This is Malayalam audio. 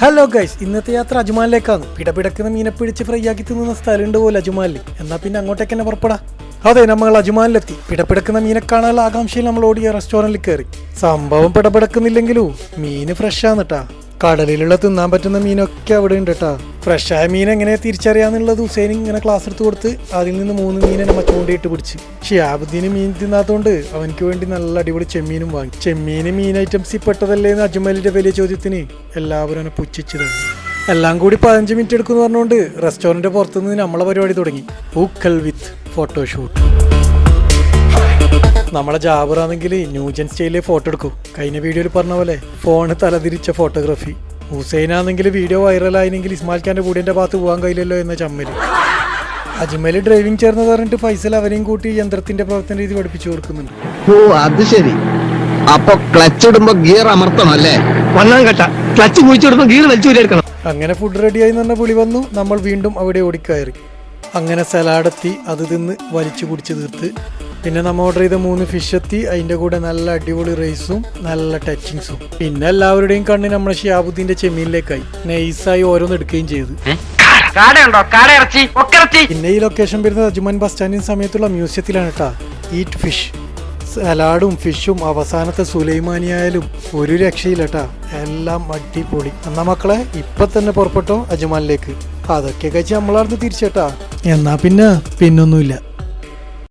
ഹലോ ഗൈസ്, ഇന്നത്തെ യാത്ര അജ്മാലിലേക്കാണ്. പിടപിടക്കുന്ന മീനെ പിടിച്ച് ഫ്രൈ ആക്കി തിന്നുന്ന സ്ഥലമുണ്ട് പോലെ അജ്മാലിൽ. എന്നാ പിന്നെ അങ്ങോട്ടേക്ക് തന്നെ പുറപ്പെടാം. അതെ, നമ്മൾ അജ്മാലിലെത്തി. പിടപിടക്കുന്ന മീനെ കാണാനുള്ള ആകാംക്ഷയിൽ നമ്മൾ ഓടിയ റെസ്റ്റോറന്റിൽ കയറി. സംഭവം പിടപിടക്കുന്നില്ലെങ്കിലും മീന് ഫ്രഷാണ് കേട്ടാ. കടലിലുള്ള തിന്നാൻ പറ്റുന്ന മീനൊക്കെ അവിടെ ഉണ്ട് കേട്ടാ. ഫ്രഷായ മീൻ എങ്ങനെ തിരിച്ചറിയാന്നുള്ളത് ഹുസൈൻ ഇങ്ങനെ ക്ലാസ് എടുത്ത് കൊടുത്ത് അതിൽ നിന്ന് 3 മീനെ നമ്മ ചൂണ്ടിയിട്ട് പിടിച്ച്. ഷിയാബുദ്ദീന് മീൻ തിന്നാത്തതുകൊണ്ട് അവനക്ക് വേണ്ടി നല്ല അടിപൊളി ചെമ്മീനും വാങ്ങി. ചെമ്മീന് മീൻ ഐറ്റംസിൽ പെട്ടതല്ലേന്ന് അജ്മലിന്റെ വലിയ ചോദ്യത്തിന് എല്ലാവരും അവനെ പുച്ഛിച്ചു തന്നെ. എല്ലാം കൂടി 15 മിനിറ്റ് എടുക്കുമെന്ന് പറഞ്ഞുകൊണ്ട് റെസ്റ്റോറന്റ് പുറത്തുനിന്ന് നമ്മളെ പരിപാടി തുടങ്ങി. പൂക്കൽ വിത്ത് ഫോട്ടോഷൂട്ട്. നമ്മളെ ജാബറാണെങ്കിൽ ന്യൂജൻ സ്റ്റൈലിലെ ഫോട്ടോ എടുക്കും. കഴിഞ്ഞ വീഡിയോയിൽ പറഞ്ഞ പോലെ ഫോണ് തലതിരിച്ച ഫോട്ടോഗ്രാഫി. ഹുസൈനാണെങ്കിൽ വീഡിയോ വൈറലായെങ്കിൽ ഇസ്മാൽ ഖാന്റെ കൂടിന്റെ ഭാഗത്ത് പോകാൻ കഴിയില്ലല്ലോ എന്ന ചമ്മല്. അജ്മല് ഡ്രൈവിംഗ് ചേർന്ന് പറഞ്ഞിട്ട് ഫൈസൽ അവരെയും കൂട്ടി യന്ത്രത്തിന്റെ പ്രവർത്തന രീതി പഠിപ്പിച്ചു കൊടുക്കുന്നുണ്ട്. ഓ അത് ശരി. അപ്പൊ ക്ലച്ച് ഇടുമ്പോ ഗിയർ അമർത്തണം അല്ലേ? ക്ലച്ച് കുഴിച്ചിടുമ്പോ ഗിയർ വലിച്ചൂരിയെടുക്കണം. അങ്ങനെ ഫുഡ് റെഡിയായി തന്നെ പുളി വന്നു. നമ്മൾ വീണ്ടും അവിടെ ഓടിക്കയറി. അങ്ങനെ സലാഡെത്തി, അത് തിന്ന് വലിച്ചു കുടിച്ച് തീർത്ത്. പിന്നെ നമ്മൾ ഓർഡർ ചെയ്ത 3 ഫിഷ് എത്തി. അതിന്റെ കൂടെ നല്ല അടിപൊളി റൈസും നല്ല ടച്ചിങ്സും. പിന്നെ എല്ലാവരുടെയും കണ്ണ് നമ്മുടെ ഷിയാബുദ്ദീന്റെ ചെമ്മീനിലേക്കായി. നൈസായി ഓരോന്ന് എടുക്കുകയും ചെയ്തു. പിന്നെ ഈ ലൊക്കേഷൻ വരുന്നത് അജ്മാൻ ബസ് സ്റ്റാൻഡിന് സമയത്തുള്ള മ്യൂസിയത്തിലാണ് കേട്ടാ. ഈറ്റ് ഫിഷ്, സലാഡും ഫിഷും അവസാനത്തെ സുലൈമാനിയായാലും ഒരു രക്ഷയില്ല കേട്ടാ. എല്ലാം അടിപൊളി. എന്നാ മക്കളെ, ഇപ്പൊ തന്നെ പുറപ്പെട്ടോ അജ്മാനിലേക്ക്. അതൊക്കെ കഴിച്ച് നമ്മളവിടുന്ന് തിരിച്ചേട്ടാ. എന്നാ പിന്നൊന്നുമില്ല.